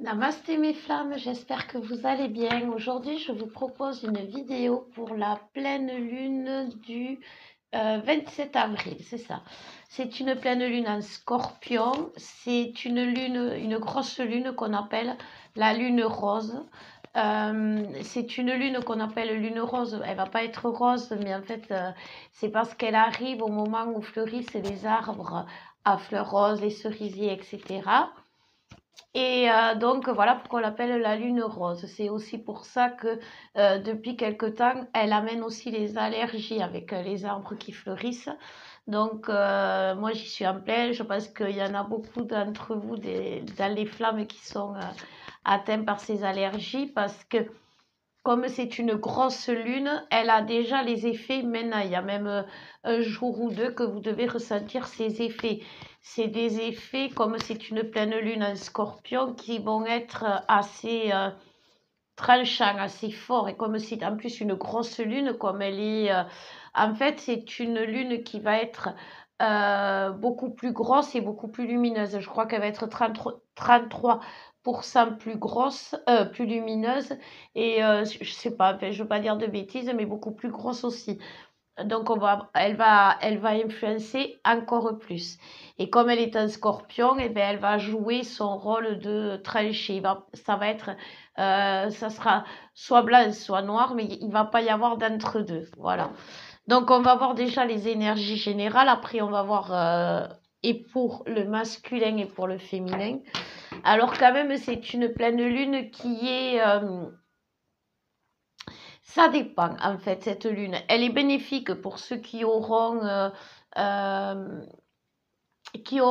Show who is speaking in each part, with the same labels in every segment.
Speaker 1: Namasté mes flammes, j'espère que vous allez bien. Aujourd'hui, je vous propose une vidéo pour la pleine lune du 27 avril, c'est ça. C'est une pleine lune en scorpion, c'est une lune, une grosse lune qu'on appelle la lune rose. C'est une lune qu'on appelle lune rose, elle va pas être rose, mais en fait, c'est parce qu'elle arrive au moment où fleurissent les arbres à fleurs roses, les cerisiers, etc. Et donc voilà pourquoi on l'appelle la lune rose. C'est aussi pour ça que depuis quelque temps, elle amène aussi les allergies avec les arbres qui fleurissent. Donc moi j'y suis en pleine. Je pense qu'il y en a beaucoup d'entre vous dans les flammes qui sont atteints par ces allergies parce que comme c'est une grosse lune, elle a déjà les effets maintenant. Il y a même un jour ou deux que vous devez ressentir ces effets. C'est des effets, comme c'est une pleine lune en scorpion, qui vont être assez tranchants, assez forts. Et comme c'est en plus une grosse lune, comme elle est... en fait, c'est une lune qui va être beaucoup plus grosse et beaucoup plus lumineuse. Je crois qu'elle va être 33% plus grosse, plus lumineuse. Et je sais pas, enfin, je veux pas dire de bêtises, mais beaucoup plus grosse aussi. Donc elle va influencer encore plus. Et comme elle est un scorpion, et bien elle va jouer son rôle de trancher. Ça va être, ça sera soit blanc, soit noir, mais il va pas y avoir d'entre-deux. Voilà. Donc on va voir déjà les énergies générales. Après on va voir et pour le masculin et pour le féminin. Alors quand même c'est une pleine lune qui est ça dépend, en fait, cette lune. Elle est bénéfique pour ceux qui auront, euh, qui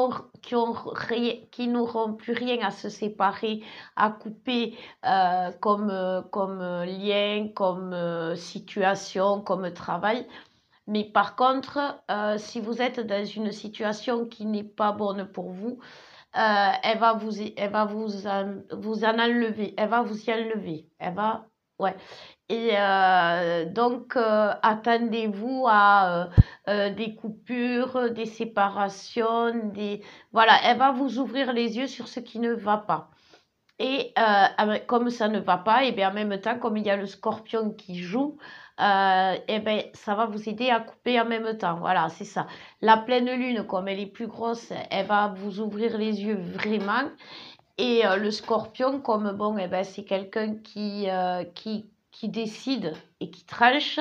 Speaker 1: n'auront plus rien à se séparer, à couper comme lien, comme situation, comme travail. Mais par contre, si vous êtes dans une situation qui n'est pas bonne pour vous, elle va vous en enlever, elle va vous y enlever, elle va, ouais. Et donc, attendez-vous à des coupures, des séparations, voilà, elle va vous ouvrir les yeux sur ce qui ne va pas. Et comme ça ne va pas, et bien en même temps, comme il y a le scorpion qui joue, et bien ça va vous aider à couper en même temps. Voilà, c'est ça. La pleine lune, comme elle est plus grosse, elle va vous ouvrir les yeux vraiment. Et le scorpion, comme bon, eh ben, c'est quelqu'un qui décide et qui tranche,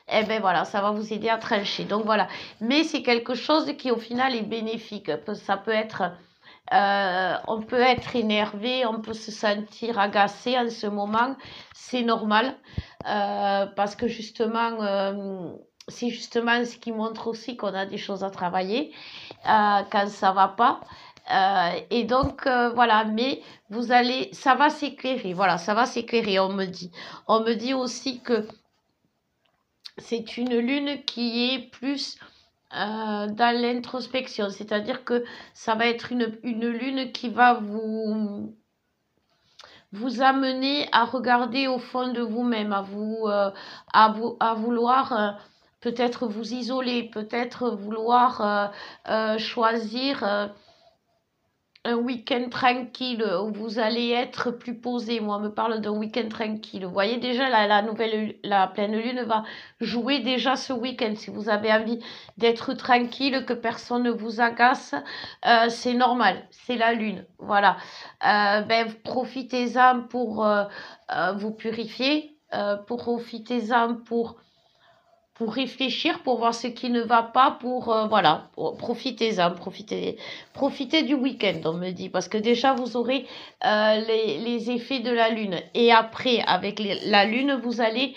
Speaker 1: eh ben voilà, ça va vous aider à trancher. Donc voilà. Mais c'est quelque chose qui au final est bénéfique. Ça peut être, on peut être énervé, on peut se sentir agacé en ce moment. C'est normal. Parce que justement, c'est justement ce qui montre aussi qu'on a des choses à travailler quand ça va pas. Et donc, voilà, mais vous allez, ça va s'éclairer, voilà, ça va s'éclairer, on me dit. On me dit aussi que c'est une lune qui est plus dans l'introspection, c'est-à-dire que ça va être une lune qui va vous amener à regarder au fond de vous-même, à vouloir peut-être vous isoler, peut-être vouloir choisir un week-end tranquille où vous allez être plus posé. Moi, on me parle d'un week-end tranquille. Vous voyez déjà, la pleine lune va jouer déjà ce week-end. Si vous avez envie d'être tranquille, que personne ne vous agace, c'est normal. C'est la lune. Voilà. Ben, profitez-en pour vous purifier. Profitez-en pour réfléchir, pour voir ce qui ne va pas, voilà, profitez-en, profitez du week-end, on me dit, parce que déjà vous aurez les effets de la lune. Et après, avec la lune, vous allez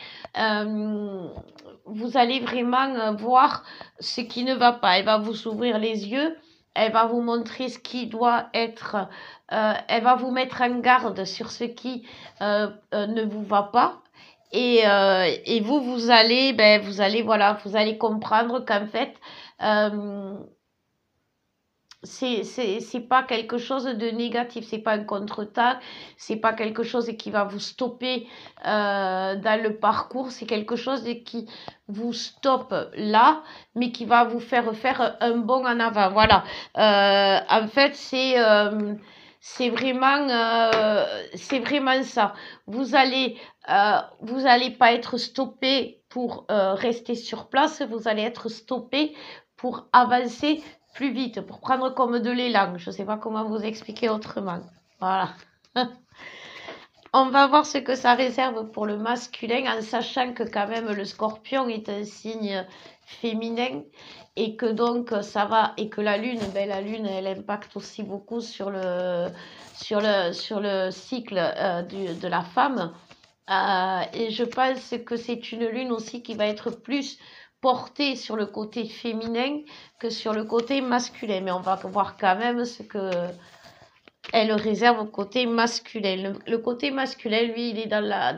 Speaker 1: vraiment voir ce qui ne va pas. Elle va vous ouvrir les yeux, elle va vous montrer ce qui doit être, elle va vous mettre en garde sur ce qui ne vous va pas. Et vous, voilà, vous allez comprendre qu'en fait, euh, c'est pas quelque chose de négatif, c'est pas un contretemps, c'est pas quelque chose qui va vous stopper dans le parcours, c'est quelque chose qui vous stoppe là, mais qui va vous faire un bond en avant. Voilà. En fait, c'est vraiment ça. Vous allez pas être stoppé pour rester sur place, vous allez être stoppé pour avancer plus vite, pour prendre comme de l'élan. Je ne sais pas comment vous expliquer autrement. Voilà. On va voir ce que ça réserve pour le masculin, en sachant que quand même le scorpion est un signe féminin et que donc ça va, et que la lune, la lune elle impacte aussi beaucoup sur le cycle de la femme. Et je pense que c'est une lune aussi qui va être plus portée sur le côté féminin que sur le côté masculin. Mais on va voir quand même ce que elle réserve au côté masculin. Le côté masculin, lui, il est dans la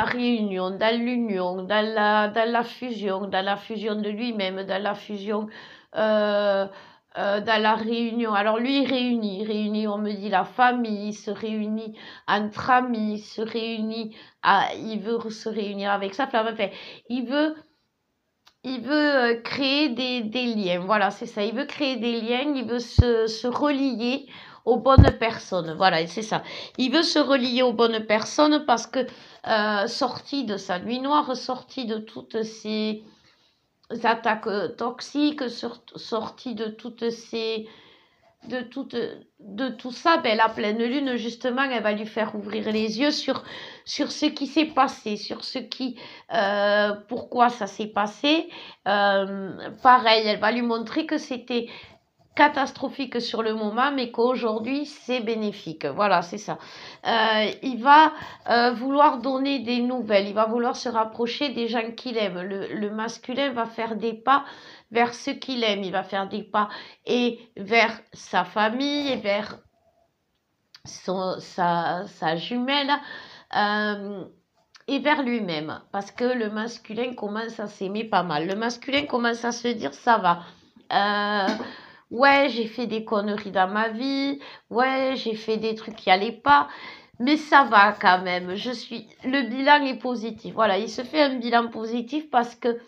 Speaker 1: réunion, dans l'union, dans la fusion de lui-même, dans la fusion, dans la réunion. Alors lui, il réunit, on me dit la famille, il se réunit entre amis, il veut se réunir avec sa femme, enfin, il veut créer des liens, voilà, c'est ça. Il veut créer des liens, il veut se relier aux bonnes personnes, voilà, c'est ça. Il veut se relier aux bonnes personnes parce que, sorti de sa nuit noire, sorti de toutes ces attaques toxiques, sorti de toutes ces de tout ça, la pleine lune, justement, elle va lui faire ouvrir les yeux sur ce qui s'est passé, sur ce qui, pourquoi ça s'est passé. Pareil, elle va lui montrer que c'était catastrophique sur le moment, mais qu'aujourd'hui, c'est bénéfique. Voilà, c'est ça. Il va vouloir donner des nouvelles, il va vouloir se rapprocher des gens qu'il aime. Le masculin va faire des pas vers ce qu'il aime, il va faire des pas et vers sa famille, et vers sa jumelle, et vers lui-même, parce que le masculin commence à s'aimer pas mal. Le masculin commence à se dire, ça va. Ouais, j'ai fait des conneries dans ma vie. Ouais, j'ai fait des trucs qui allaient pas. Mais ça va quand même. Le bilan est positif. Voilà, il se fait un bilan positif parce que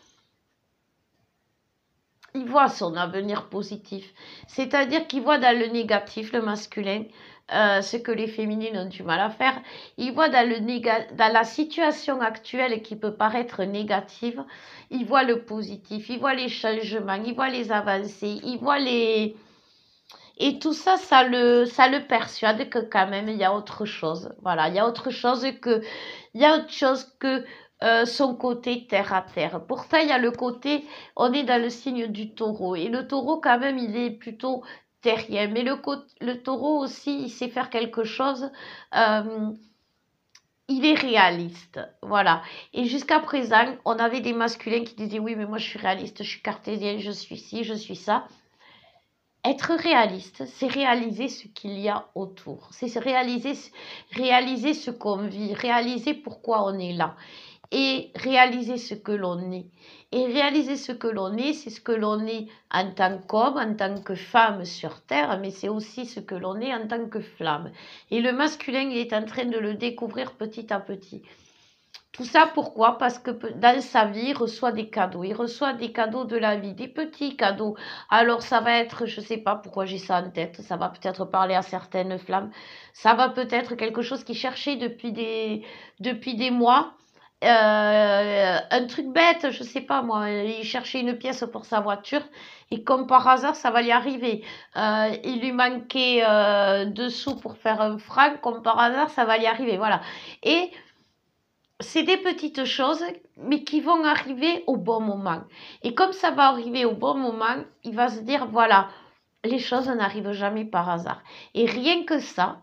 Speaker 1: il voit son avenir positif. C'est-à-dire qu'il voit dans le négatif, le masculin, ce que les féminines ont du mal à faire. Il voit dans la situation actuelle qui peut paraître négative, il voit le positif, il voit les changements, il voit les avancées, il voit les... Et tout ça, ça le persuade que quand même, il y a autre chose. Voilà, il y a autre chose que son côté terre à terre. Pourtant, il y a le côté, on est dans le signe du taureau. Et le taureau, quand même, il est plutôt terrien. Mais le taureau aussi, il sait faire quelque chose. Il est réaliste. Voilà. Et jusqu'à présent, on avait des masculins qui disaient, oui, mais moi, je suis réaliste, je suis cartésien, je suis ci, je suis ça. Être réaliste, c'est réaliser ce qu'il y a autour. C'est réaliser ce qu'on vit, réaliser pourquoi on est là. Et réaliser ce que l'on est. Et réaliser ce que l'on est, c'est ce que l'on est en tant qu'homme, en tant que femme sur Terre, mais c'est aussi ce que l'on est en tant que flamme. Et le masculin, il est en train de le découvrir petit à petit. Tout ça, pourquoi? Parce que dans sa vie, il reçoit des cadeaux. Il reçoit des cadeaux de la vie, des petits cadeaux. Alors, ça va être, je ne sais pas pourquoi j'ai ça en tête, ça va peut-être parler à certaines flammes. Ça va peut-être quelque chose qu'il cherchait depuis des mois. Un truc bête, je ne sais pas moi, il cherchait une pièce pour sa voiture et comme par hasard, ça va lui arriver. Il lui manquait 2 sous pour faire un franc, comme par hasard, ça va lui arriver. Voilà. Et c'est des petites choses, mais qui vont arriver au bon moment. Et comme ça va arriver au bon moment, il va se dire, voilà, les choses n'arrivent jamais par hasard. Et rien que ça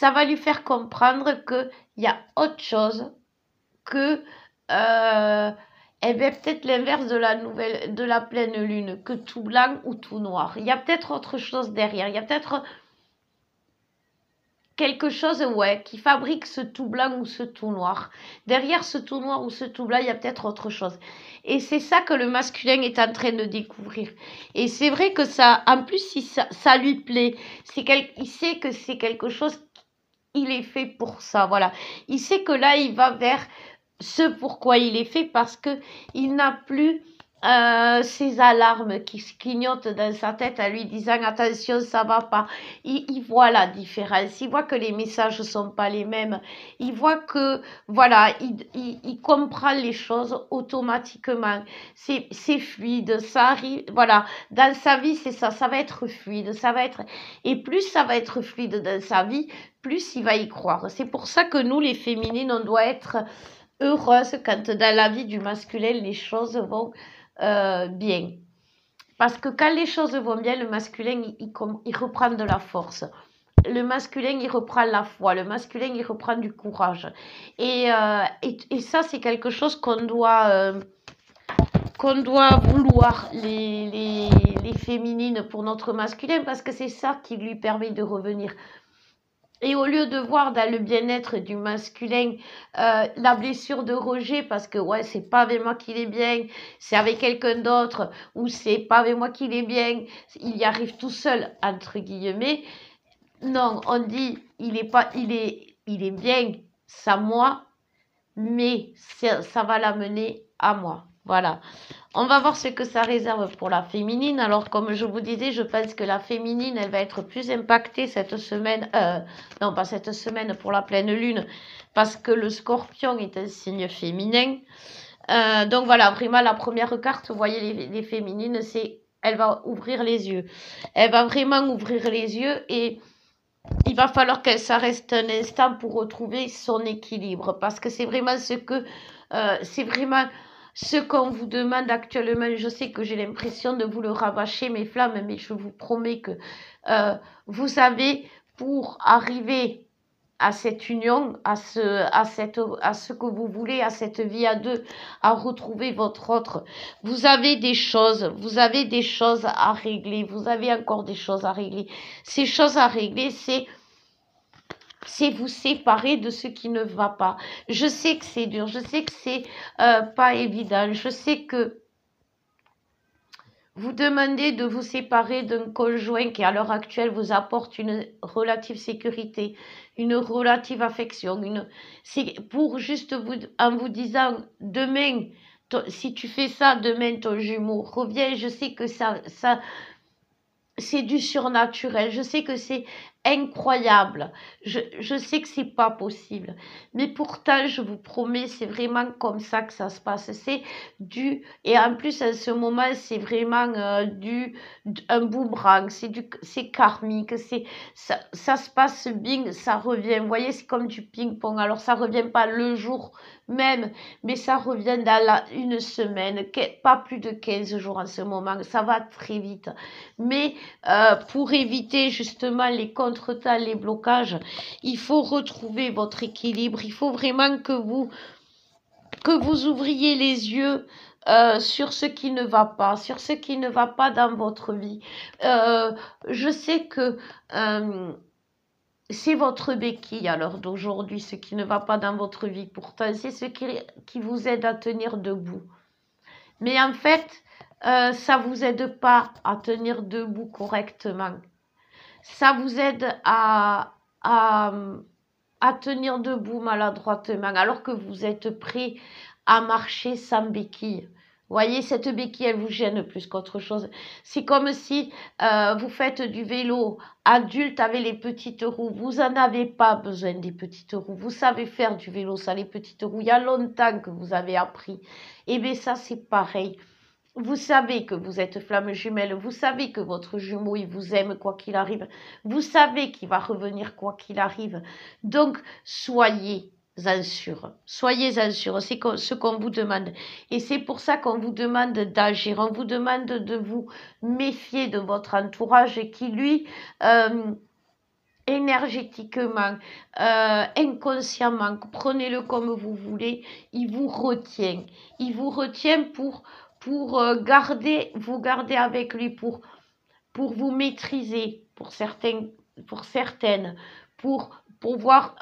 Speaker 1: va lui faire comprendre qu'il y a autre chose que, peut-être l'inverse de la pleine lune, que tout blanc ou tout noir. Il y a peut-être autre chose derrière. Il y a peut-être quelque chose, ouais, qui fabrique ce tout blanc ou ce tout noir. Derrière ce tout noir ou ce tout blanc, il y a peut-être autre chose. Et c'est ça que le masculin est en train de découvrir. Et c'est vrai que ça, en plus, si ça lui plaît, il sait que c'est quelque chose, il est fait pour ça, voilà. Il sait que là, il va vers ce pourquoi il est fait, parce que il n'a plus ces alarmes qui se clignotent dans sa tête en lui disant attention, ça va pas. Il voit la différence, il voit que les messages sont pas les mêmes, il voit que voilà, il comprend les choses automatiquement. C'est fluide, ça arrive, voilà. Dans sa vie, c'est ça, ça va être fluide, ça va être, et plus ça va être fluide dans sa vie, plus il va y croire. C'est pour ça que nous, les féminines, on doit être heureuses quand dans la vie du masculin, les choses vont bien. Parce que quand les choses vont bien, le masculin, il reprend de la force. Le masculin, il reprend la foi. Le masculin, il reprend du courage. Et ça, c'est quelque chose qu'on doit vouloir, les féminines, pour notre masculin, parce que c'est ça qui lui permet de revenir. Et au lieu de voir dans le bien-être du masculin la blessure de rejet, parce que ouais, c'est pas avec moi qu'il est bien, c'est avec quelqu'un d'autre, ou c'est pas avec moi qu'il est bien, il y arrive tout seul, entre guillemets. Non, on dit, il est bien, ça moi, mais ça va l'amener à moi. Voilà. On va voir ce que ça réserve pour la féminine. Alors, comme je vous disais, je pense que la féminine, elle va être plus impactée cette semaine. Non, pas cette semaine, pour la pleine lune, parce que le scorpion est un signe féminin. Donc voilà, vraiment, la première carte, vous voyez, les féminines, c'est, elle va ouvrir les yeux. Elle va vraiment ouvrir les yeux et il va falloir qu'elle s'arrête un instant pour retrouver son équilibre, parce que c'est vraiment c'est vraiment ce qu'on vous demande actuellement. Je sais que j'ai l'impression de vous le rabâcher, mes flammes, mais je vous promets que vous savez, pour arriver à cette union, à ce que vous voulez, à cette vie à deux, à retrouver votre autre. Vous avez des choses à régler, vous avez encore des choses à régler. Ces choses à régler, c'est vous séparer de ce qui ne va pas. Je sais que c'est dur, je sais que c'est pas évident, je sais que vous demandez de vous séparer d'un conjoint qui, à l'heure actuelle, vous apporte une relative sécurité, une relative affection. C'est pour juste vous, en vous disant, demain, si tu fais ça, demain, ton jumeau revient. Je sais que ça, c'est du surnaturel. Je sais que c'est incroyable. Je sais que c'est pas possible. Mais pourtant, je vous promets, c'est vraiment comme ça que ça se passe. C'est et en plus, à ce moment, c'est vraiment un boomerang. C'est karmique. Ça se passe bien, ça revient. Vous voyez, c'est comme du ping-pong. Alors, ça revient pas le jour même, mais ça revient dans une semaine, pas plus de 15 jours en ce moment. Ça va très vite. Mais pour éviter justement les contretemps, les blocages, il faut retrouver votre équilibre. Il faut vraiment que vous ouvriez les yeux sur ce qui ne va pas, dans votre vie. Je sais que c'est votre béquille à l'heure d'aujourd'hui, ce qui ne va pas dans votre vie. Pourtant, c'est ce qui vous aide à tenir debout. Mais en fait, ça vous aide pas à tenir debout correctement. Ça vous aide à tenir debout maladroitement, alors que vous êtes prêt à marcher sans béquille. Vous voyez, cette béquille, elle vous gêne plus qu'autre chose. C'est comme si vous faites du vélo adulte avec les petites roues. Vous n'en avez pas besoin des petites roues. Vous savez faire du vélo sans les petites roues. Il y a longtemps que vous avez appris. Et bien ça, c'est pareil. Vous savez que vous êtes flamme jumelle, vous savez que votre jumeau, il vous aime quoi qu'il arrive, vous savez qu'il va revenir quoi qu'il arrive. Donc, soyez-en sûrs, c'est ce qu'on vous demande. Et c'est pour ça qu'on vous demande d'agir, on vous demande de vous méfier de votre entourage qui, lui, énergétiquement, inconsciemment, prenez-le comme vous voulez, il vous retient. Il vous retient pour vous garder avec lui, pour vous maîtriser, pour certaines, pour pouvoir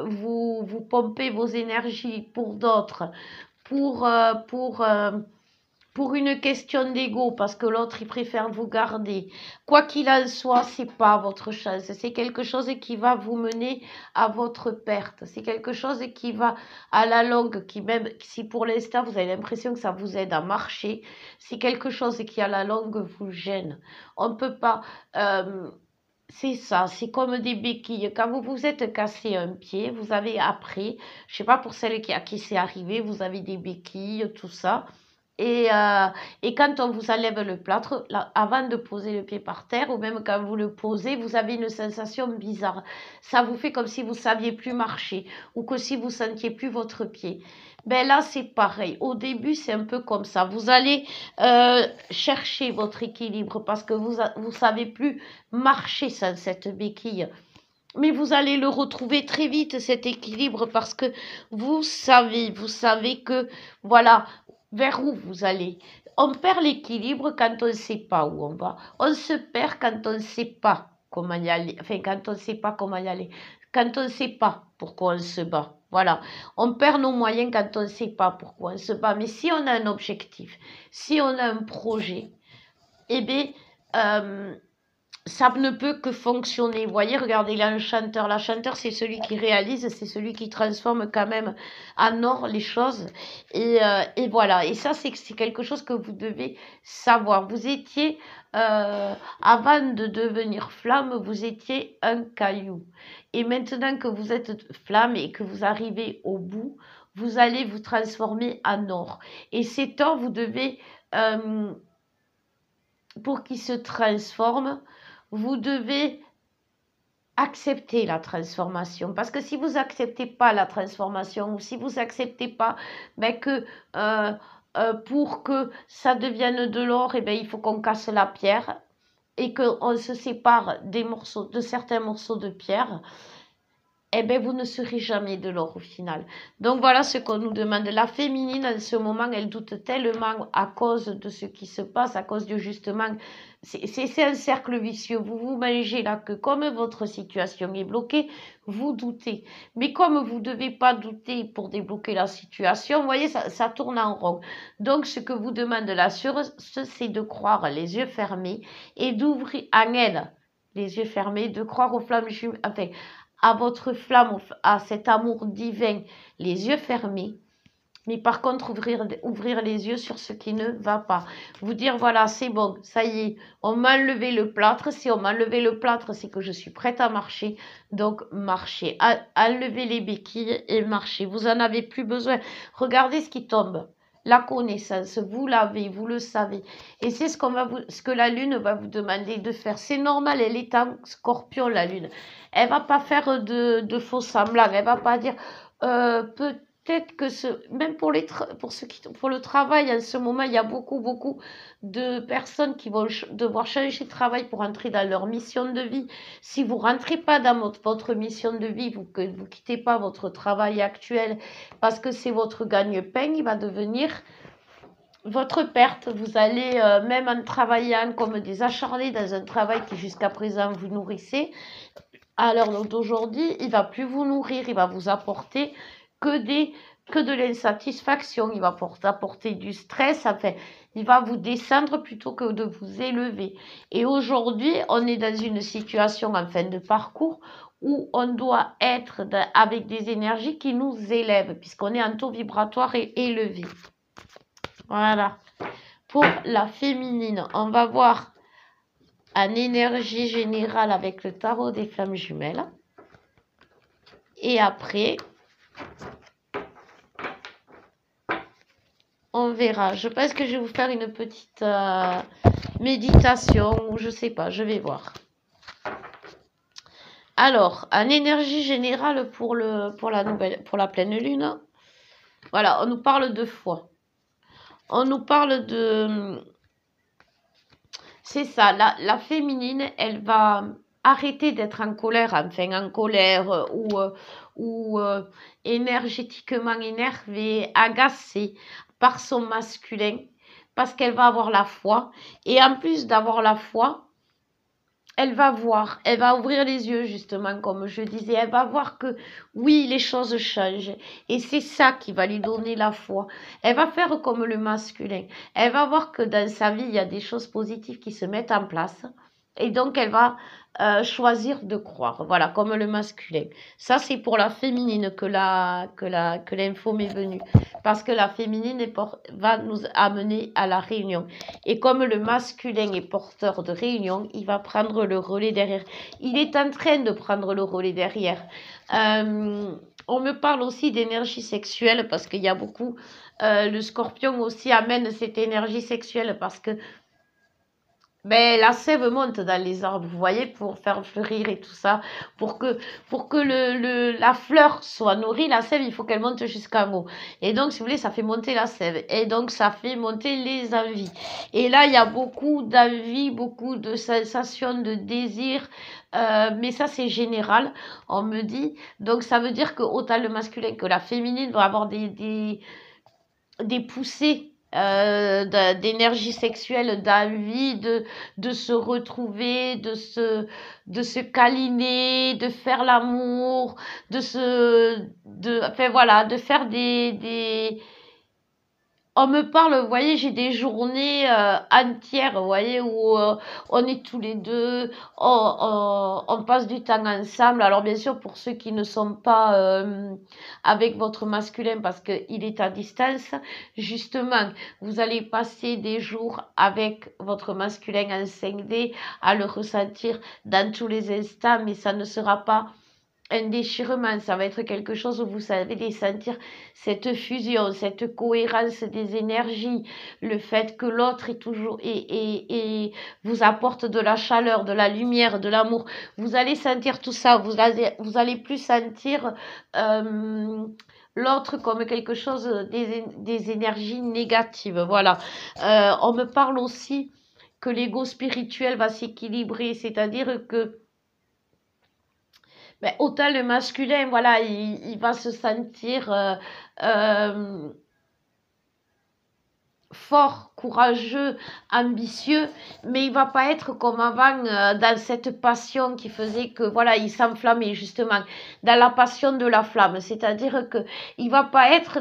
Speaker 1: vous pomper vos énergies pour d'autres, pour pour une question d'ego, parce que l'autre, il préfère vous garder. Quoi qu'il en soit, c'est pas votre chance. C'est quelque chose qui va vous mener à votre perte. C'est quelque chose qui va, à la longue, qui même si pour l'instant, vous avez l'impression que ça vous aide à marcher, c'est quelque chose qui, à la longue, vous gêne. On ne peut pas... c'est ça, c'est comme des béquilles. Quand vous vous êtes cassé un pied, vous avez après, je sais pas pour celles à qui c'est arrivé, vous avez des béquilles, tout ça. Et quand on vous enlève le plâtre, là, avant de poser le pied par terre, ou même quand vous le posez, vous avez une sensation bizarre. Ça vous fait comme si vous saviez plus marcher, ou que si vous sentiez plus votre pied. Ben là, c'est pareil. Au début, c'est un peu comme ça. Vous allez chercher votre équilibre parce que vous savez plus marcher sans cette béquille. Mais vous allez le retrouver très vite, cet équilibre, parce que vous savez que, voilà, vers où vous allez. On perd l'équilibre quand on ne sait pas où on va. On se perd quand on ne sait pas comment y aller. Enfin, quand on ne sait pas comment y aller. Quand on ne sait pas pourquoi on se bat. Voilà. On perd nos moyens quand on ne sait pas pourquoi on se bat. Mais si on a un objectif, si on a un projet, eh bien, ça ne peut que fonctionner. Vous voyez, regardez là, un chanteur. La chanteur, c'est celui qui réalise, c'est celui qui transforme quand même en or les choses. Et voilà. Et ça, c'est quelque chose que vous devez savoir. Vous étiez, avant de devenir flamme, vous étiez un caillou. Et maintenant que vous êtes flamme et que vous arrivez au bout, vous allez vous transformer en or. Et cet or, vous devez, pour qu'il se transforme, vous devez accepter la transformation. Parce que si vous n'acceptez pas la transformation, ou si vous n'acceptez pas que pour que ça devienne de l'or, il faut qu'on casse la pierre et qu'on se sépare des morceaux, de certains morceaux de pierre, vous ne serez jamais de l'or au final. Donc voilà ce qu'on nous demande. La féminine, en ce moment, elle doute tellement à cause de ce qui se passe, à cause du justement. C'est un cercle vicieux. Vous vous mangez là que comme votre situation est bloquée, vous doutez. Mais comme vous ne devez pas douter pour débloquer la situation, vous voyez, ça tourne en rond. Donc ce que vous demande la source, c'est de croire les yeux fermés et d'ouvrir en elle les yeux fermés, de croire aux flammes jumelles, enfin, à votre flamme, à cet amour divin, les yeux fermés, mais par contre ouvrir les yeux sur ce qui ne va pas. Vous dire, voilà, c'est bon, ça y est, on m'a enlevé le plâtre. Si on m'a enlevé le plâtre, c'est que je suis prête à marcher. Donc, marchez, enlevez les béquilles et marchez. Vous n'en avez plus besoin. Regardez ce qui tombe. La connaissance, vous l'avez, vous le savez. Et c'est ce que la Lune va vous demander de faire. C'est normal, elle est en Scorpion, la Lune. Elle va pas faire de faux semblants. Elle va pas dire peut-être que même pour le travail, en ce moment, il y a beaucoup de personnes qui vont devoir changer de travail pour entrer dans leur mission de vie. Si vous rentrez pas dans votre mission de vie, vous quittez pas votre travail actuel parce que c'est votre gagne-pain, il va devenir votre perte. Vous allez, même en travaillant comme des acharnés dans un travail qui jusqu'à présent vous nourrissait, à l'heure d'aujourd'hui, il va plus vous nourrir, il va vous apporter que de l'insatisfaction, il va apporter du stress, enfin, il va vous descendre plutôt que de vous élever. Et aujourd'hui, on est dans une situation en fin de parcours où on doit être avec des énergies qui nous élèvent, puisqu'on est en taux vibratoire et élevé. Voilà. Pour la féminine, on va voir en énergie générale avec le tarot des flammes jumelles. Et après, on verra. Je pense que je vais vous faire une petite méditation ou je sais pas, je vais voir. Alors, en énergie générale pour la pleine lune, voilà, on nous parle de foi. On nous parle de... C'est ça, la féminine, elle va arrêter d'être en colère, ou énergétiquement énervée, agacée par son masculin, parce qu'elle va avoir la foi. Et en plus d'avoir la foi, elle va voir, elle va ouvrir les yeux, justement, comme je disais, elle va voir que oui, les choses changent. Et c'est ça qui va lui donner la foi. Elle va faire comme le masculin. Elle va voir que dans sa vie, il y a des choses positives qui se mettent en place. Et donc, elle va choisir de croire. Voilà, comme le masculin. Ça, c'est pour la féminine que l'info m'est venue. Parce que la féminine va nous amener à la réunion. Et comme le masculin est porteur de réunion, il va prendre le relais derrière. Il est en train de prendre le relais derrière. On me parle aussi d'énergie sexuelle parce qu'il y a beaucoup. Le scorpion aussi amène cette énergie sexuelle parce que ben, la sève monte dans les arbres, vous voyez, pour faire fleurir et tout ça. Pour que la fleur soit nourrie, la sève, il faut qu'elle monte jusqu'en haut. Et donc, si vous voulez, ça fait monter la sève. Et donc, ça fait monter les envies. Et là, il y a beaucoup d'envies, beaucoup de sensations, de désirs. Mais ça, c'est général, on me dit. Donc, ça veut dire que autant le masculin que la féminine vont avoir des poussées d'énergie sexuelle, d'envie de se retrouver, de se câliner, de faire l'amour, enfin voilà, de faire on me parle, vous voyez, j'ai des journées entières, vous voyez, où on est tous les deux, on passe du temps ensemble. Alors bien sûr, pour ceux qui ne sont pas avec votre masculin, parce qu'il est à distance, justement, vous allez passer des jours avec votre masculin en 5D, à le ressentir dans tous les instants, mais ça ne sera pas un déchirement, ça va être quelque chose où vous savez sentir cette fusion, cette cohérence des énergies, le fait que l'autre est toujours et vous apporte de la chaleur, de la lumière, de l'amour. Vous allez sentir tout ça, vous allez plus sentir l'autre comme quelque chose, des énergies négatives. Voilà. On me parle aussi que l'ego spirituel va s'équilibrer, c'est-à-dire que ben, autant le masculin, voilà, il va se sentir fort, courageux, ambitieux, mais il va pas être comme avant dans cette passion qui faisait que voilà, il s'enflammait justement dans la passion de la flamme, c'est-à-dire que il va pas être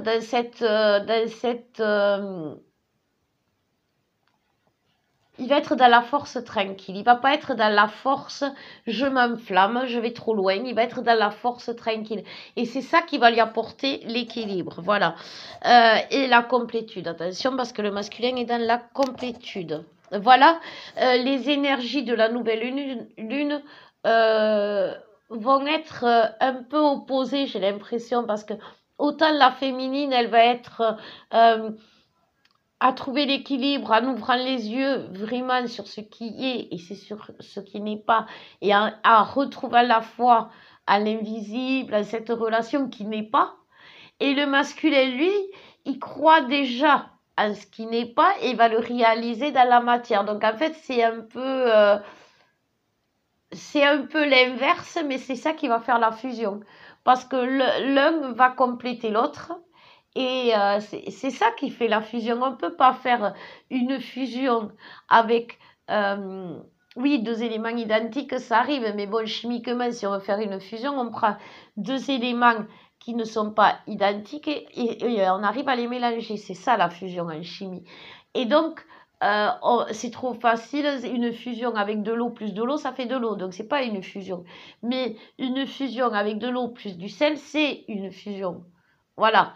Speaker 1: il va être dans la force tranquille. Il va pas être dans la force je m'enflamme, je vais trop loin. Il va être dans la force tranquille. Et c'est ça qui va lui apporter l'équilibre. Voilà. Et la complétude. Attention parce que le masculin est dans la complétude. Voilà. Les énergies de la nouvelle lune vont être un peu opposées, j'ai l'impression, parce que autant la féminine, elle va être à trouver l'équilibre en ouvrant les yeux vraiment sur ce qui est et c'est sur ce qui n'est pas, et à retrouver la foi à l'invisible, à cette relation qui n'est pas. Et le masculin, lui, il croit déjà à ce qui n'est pas et va le réaliser dans la matière. Donc en fait, c'est un peu l'inverse, mais c'est ça qui va faire la fusion. Parce que l'un va compléter l'autre. Et c'est ça qui fait la fusion. On ne peut pas faire une fusion avec, oui, deux éléments identiques, ça arrive. Mais bon, chimiquement, si on veut faire une fusion, on prend deux éléments qui ne sont pas identiques et on arrive à les mélanger. C'est ça la fusion en chimie. Et donc, c'est trop facile, une fusion avec de l'eau plus de l'eau, ça fait de l'eau, donc c'est pas une fusion. Mais une fusion avec de l'eau plus du sel, c'est une fusion. Voilà.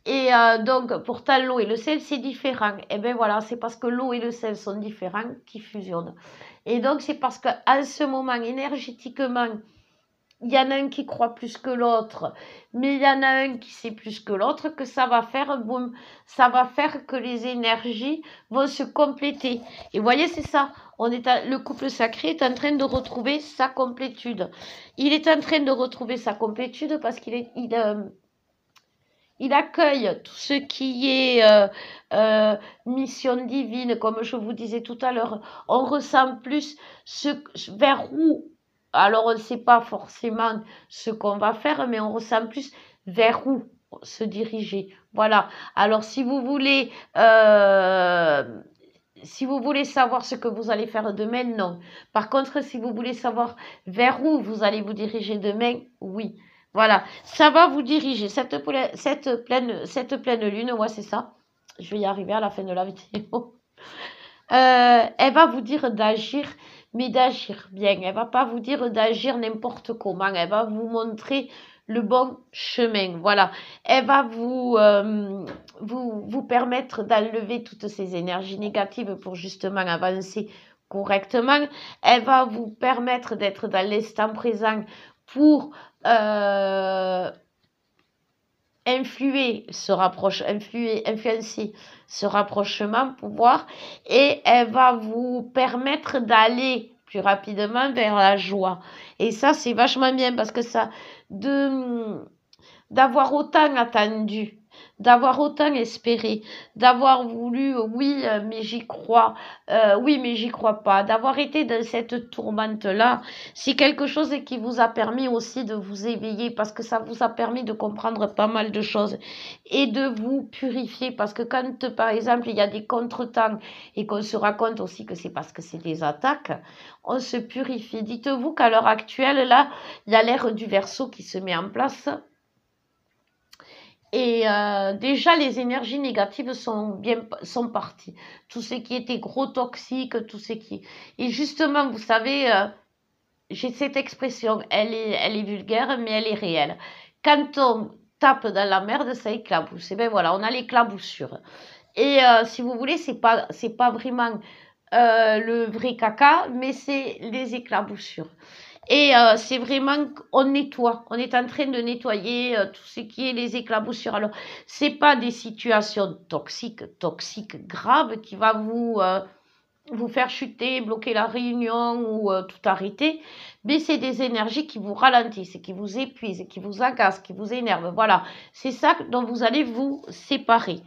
Speaker 1: Et donc, pourtant, l'eau et le sel, c'est différent. Et bien voilà, c'est parce que l'eau et le sel sont différents qu'ils fusionnent. Et donc, c'est parce qu'à ce moment, énergétiquement, il y en a un qui croit plus que l'autre, mais il y en a un qui sait plus que l'autre, que ça va faire, boum, ça va faire que les énergies vont se compléter. Et vous voyez, c'est ça. Le couple sacré est en train de retrouver sa complétude. Il est en train de retrouver sa complétude parce il accueille tout ce qui est mission divine, comme je vous disais tout à l'heure. On ressent plus vers où. Alors, on ne sait pas forcément ce qu'on va faire, mais on ressent plus vers où se diriger. Voilà. Alors, si vous voulez si vous voulez savoir ce que vous allez faire demain, non. Par contre, si vous voulez savoir vers où vous allez vous diriger demain, oui. Voilà, ça va vous diriger. Cette pleine lune, ouais, c'est ça. Je vais y arriver à la fin de la vidéo. Elle va vous dire d'agir, mais d'agir bien. Elle va pas vous dire d'agir n'importe comment. Elle va vous montrer le bon chemin. Voilà. Elle va vous permettre d'enlever toutes ces énergies négatives pour justement avancer correctement. Elle va vous permettre d'être dans l'instant présent pour influencer ce rapprochement, pouvoir, et elle va vous permettre d'aller plus rapidement vers la joie. Et ça, c'est vachement bien parce que ça, d'avoir autant attendu, d'avoir autant espéré, d'avoir voulu, oui, mais j'y crois, oui, mais j'y crois pas, d'avoir été dans cette tourmente-là, c'est quelque chose qui vous a permis aussi de vous éveiller parce que ça vous a permis de comprendre pas mal de choses et de vous purifier parce que quand, par exemple, il y a des contretemps et qu'on se raconte aussi que c'est parce que c'est des attaques, on se purifie. Dites-vous qu'à l'heure actuelle, là, il y a l'ère du Verseau qui se met en place. Et déjà, les énergies négatives sont parties. Tout ce qui était gros toxique, tout ce qui... Et justement, vous savez, j'ai cette expression, elle est vulgaire, mais elle est réelle. Quand on tape dans la merde, ça éclabousse. Et bien voilà, on a l'éclaboussure. Et si vous voulez, c'est pas vraiment le vrai caca, mais c'est les éclaboussures. Et c'est vraiment qu'on nettoie, on est en train de nettoyer tout ce qui est les éclaboussures. Alors, c'est pas des situations toxiques graves qui va vous faire chuter, bloquer la réunion ou tout arrêter, mais c'est des énergies qui vous ralentissent, qui vous épuisent, qui vous agacent, qui vous énervent. Voilà, c'est ça dont vous allez vous séparer.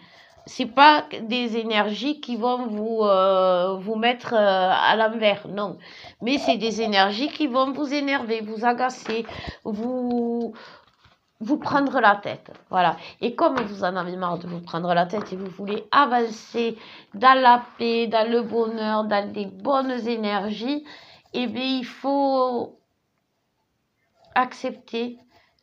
Speaker 1: C'est pas des énergies qui vont vous mettre à l'envers, non. Mais c'est des énergies qui vont vous énerver, vous agacer, vous prendre la tête. Voilà. Et comme vous en avez marre de vous prendre la tête et vous voulez avancer dans la paix, dans le bonheur, dans des bonnes énergies, eh bien, il faut accepter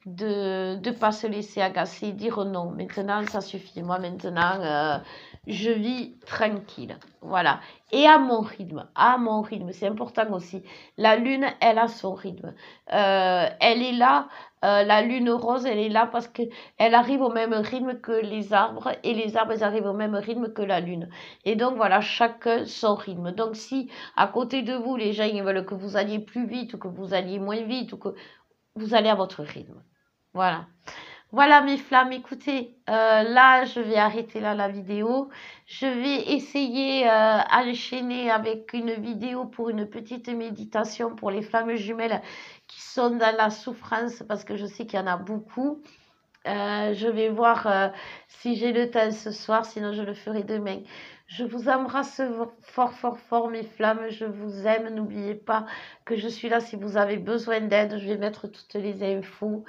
Speaker 1: de ne pas se laisser agacer, dire non. Maintenant, ça suffit. Moi, maintenant, je vis tranquille. Voilà. Et à mon rythme. À mon rythme. C'est important aussi. La lune, elle a son rythme. Elle est là. La lune rose, elle est là parce qu'elle arrive au même rythme que les arbres. Et les arbres, ils arrivent au même rythme que la lune. Et donc, voilà, chacun son rythme. Donc, si à côté de vous, les gens ils veulent que vous alliez plus vite ou que vous alliez moins vite ou que vous allez à votre rythme. Voilà. Voilà mes flammes, écoutez, là je vais arrêter là la vidéo. Je vais essayer enchaîner avec une vidéo pour une petite méditation pour les flammes jumelles qui sont dans la souffrance parce que je sais qu'il y en a beaucoup. Je vais voir si j'ai le temps ce soir, sinon je le ferai demain. Je vous embrasse fort, fort, fort, mes flammes. Je vous aime. N'oubliez pas que je suis là si vous avez besoin d'aide. Je vais mettre toutes les infos.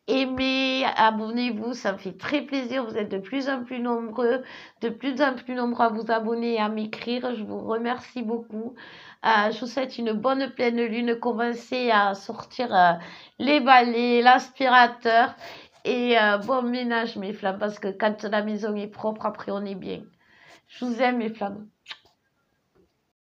Speaker 1: Aimez, abonnez-vous, ça me fait très plaisir. Vous êtes de plus en plus nombreux, à vous abonner et à m'écrire. Je vous remercie beaucoup. Je vous souhaite une bonne pleine lune. Commencez à sortir les balais, l'aspirateur. Et bon ménage, mes flammes, parce que quand la maison est propre, après on est bien. Je vous aime, mes flammes.